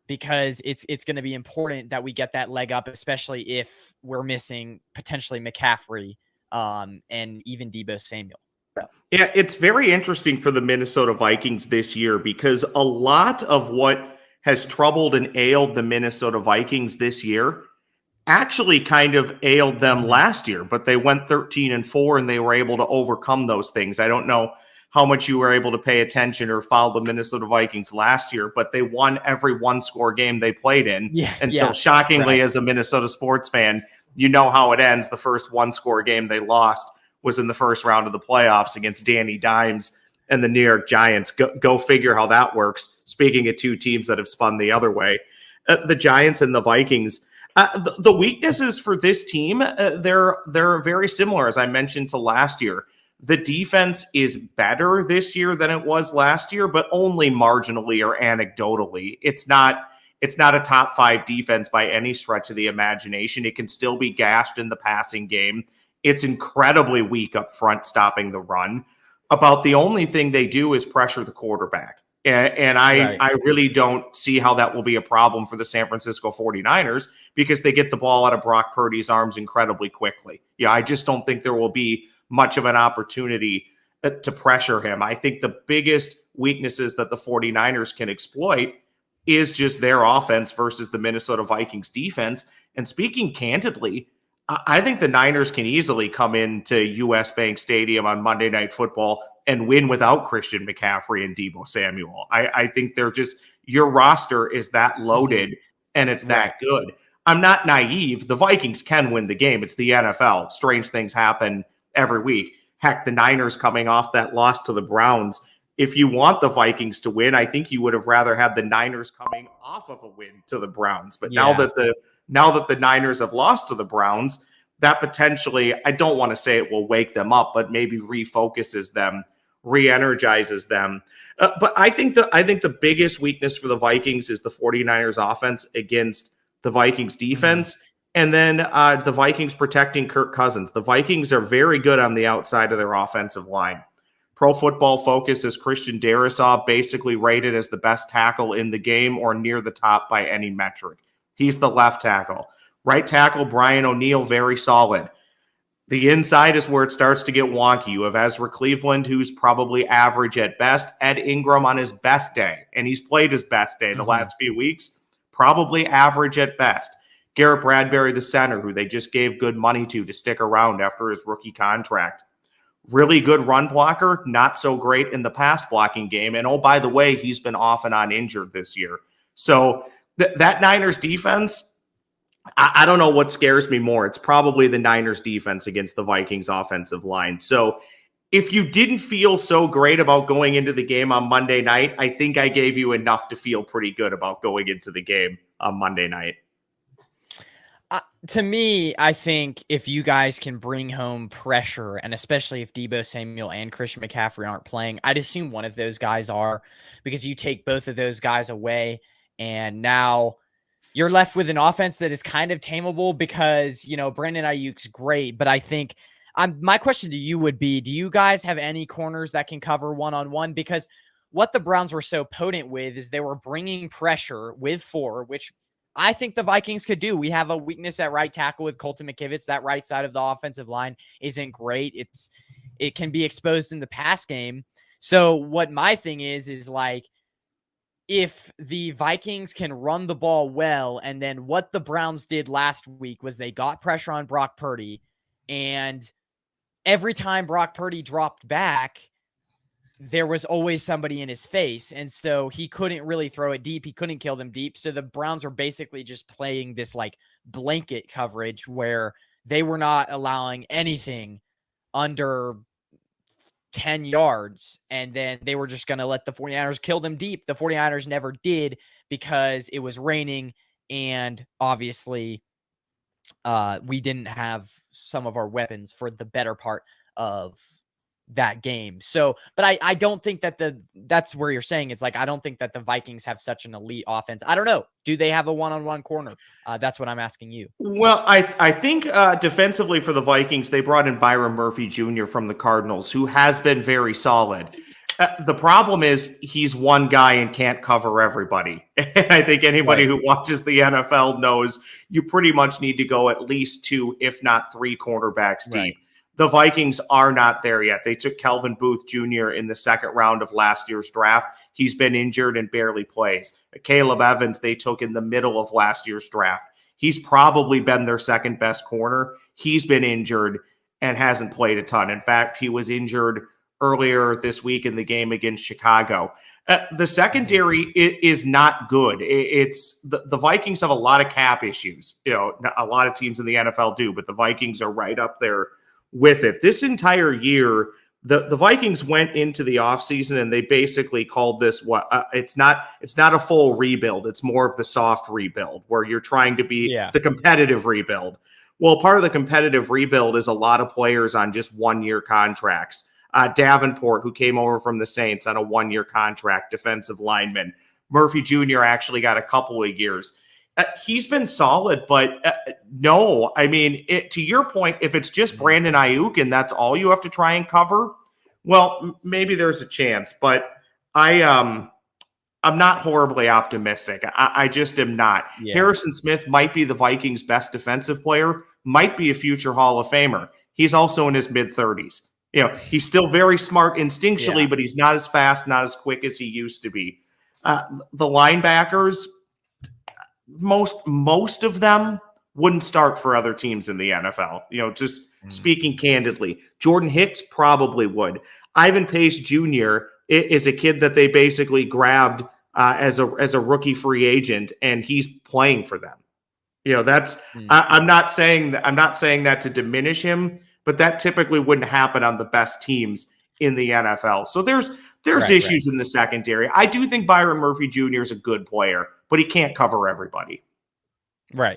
because it's going to be important that we get that leg up, especially if we're missing potentially McCaffrey and even Deebo Samuel. Yeah, it's very interesting for the Minnesota Vikings this year because a lot of what has troubled and ailed the Minnesota Vikings this year actually kind of ailed them last year, but they went 13-4 and they were able to overcome those things. I don't know how much you were able to pay attention or follow the Minnesota Vikings last year, but they won every one-score game they played in until shockingly, as a Minnesota sports fan, you know how it ends. The first one-score game they lost was in the first round of the playoffs against Danny Dimes and the New York Giants. Go figure how that works. Speaking of two teams that have spun the other way, the Giants and the Vikings. The weaknesses for this team, they're very similar, as I mentioned, to last year. The defense is better this year than it was last year, but only marginally or anecdotally. It's not a top 5 defense by any stretch of the imagination. It can still be gashed in the passing game. It's incredibly weak up front, stopping the run. About the only thing they do is pressure the quarterback. And I really don't see how that will be a problem for the San Francisco 49ers because they get the ball out of Brock Purdy's arms incredibly quickly. Yeah, I just don't think there will be much of an opportunity to pressure him. I think the biggest weaknesses that the 49ers can exploit is just their offense versus the Minnesota Vikings defense. And speaking candidly, I think the Niners can easily come into US Bank Stadium on Monday Night Football and win without Christian McCaffrey and Deebo Samuel. I think they're just, your roster is that loaded and it's that good. I'm not naive. The Vikings can win the game. It's the NFL. Strange things happen every week. Heck, the Niners coming off that loss to the Browns. If you want the Vikings to win, I think you would have rather had the Niners coming off of a win to the Browns. But now that the Niners have lost to the Browns, that potentially, I don't want to say it will wake them up, but maybe refocuses them, re-energizes them. But I think the biggest weakness for the Vikings is the 49ers offense against the Vikings defense. And then the Vikings protecting Kirk Cousins. The Vikings are very good on the outside of their offensive line. Pro Football Focus is Christian Darrisaw basically rated as the best tackle in the game or near the top by any metric. He's the left tackle. Right tackle, Brian O'Neill, very solid. The inside is where it starts to get wonky. You have Ezra Cleveland, who's probably average at best. Ed Ingram on his best day, and he's played his best day the last few weeks, probably average at best. Garrett Bradbury, the center, who they just gave good money to stick around after his rookie contract. Really good run blocker, not so great in the pass blocking game. And oh, by the way, he's been off and on injured this year. So that Niners defense, I don't know what scares me more. It's probably the Niners defense against the Vikings offensive line. So if you didn't feel so great about going into the game on Monday night, I think I gave you enough to feel pretty good about going into the game on Monday night. To me, I think if you guys can bring home pressure, and especially if Deebo Samuel and Christian McCaffrey aren't playing, I'd assume one of those guys are, because you take both of those guys away, and now you're left with an offense that is kind of tameable because, Brandon Ayuk's great, but I think my question to you would be, do you guys have any corners that can cover one-on-one? Because what the Browns were so potent with is they were bringing pressure with 4, which I think the Vikings could do. We have a weakness at right tackle with Colton McKivitz. That right side of the offensive line isn't great. It can be exposed in the pass game. So what my thing is like, if the Vikings can run the ball well, and then what the Browns did last week was they got pressure on Brock Purdy, and every time Brock Purdy dropped back, there was always somebody in his face. And so he couldn't really throw it deep. He couldn't kill them deep. So the Browns were basically just playing this like blanket coverage where they were not allowing anything under 10 yards. And then they were just going to let the 49ers kill them deep. The 49ers never did because it was raining. And obviously we didn't have some of our weapons for the better part of that game. So, but I don't think that that's where you're saying it's like, I don't think that the Vikings have such an elite offense. I don't know. Do they have a one-on-one corner? That's what I'm asking you. Well, I think defensively for the Vikings, they brought in Byron Murphy Jr. from the Cardinals, who has been very solid. The problem is he's one guy and can't cover everybody. And I think anybody Right. who watches the NFL knows you pretty much need to go at least two, if not three cornerbacks Right. deep. The Vikings are not there yet. They took Kelvin Booth Jr. in the second round of last year's draft. He's been injured and barely plays. Caleb Evans, they took in the middle of last year's draft. He's probably been their second best corner. He's been injured and hasn't played a ton. In fact, he was injured earlier this week in the game against Chicago. The secondary is not good. It's the Vikings have a lot of cap issues. You know, a lot of teams in the NFL do, but the Vikings are right up there with it. This entire year, the Vikings went into the offseason and they basically called this it's not a full rebuild. It's more of the soft rebuild where you're trying to be the competitive rebuild. Well, part of the competitive rebuild is a lot of players on just 1-year contracts. Davenport, who came over from the Saints on a 1-year contract, defensive lineman. Murphy Jr. actually got a couple of years. He's been solid, but no, I mean, to your point, if it's just Brandon Ayuk and that's all you have to try and cover, well, maybe there's a chance. But I'm not horribly optimistic. I just am not. Yeah. Harrison Smith might be the Vikings' best defensive player, might be a future Hall of Famer. He's also in his mid-30s. You know, he's still very smart instinctually, but he's not as fast, not as quick as he used to be. The linebackers, most of them wouldn't start for other teams in the NFL. You know, just speaking candidly, Jordan Hicks probably would. Ivan Pace Jr. is a kid that they basically grabbed as a rookie free agent, and he's playing for them. You know, that's I'm not saying that to diminish him, but that typically wouldn't happen on the best teams in the NFL. So there's issues in the secondary. I do think Byron Murphy Jr. is a good player, but he can't cover everybody. Right.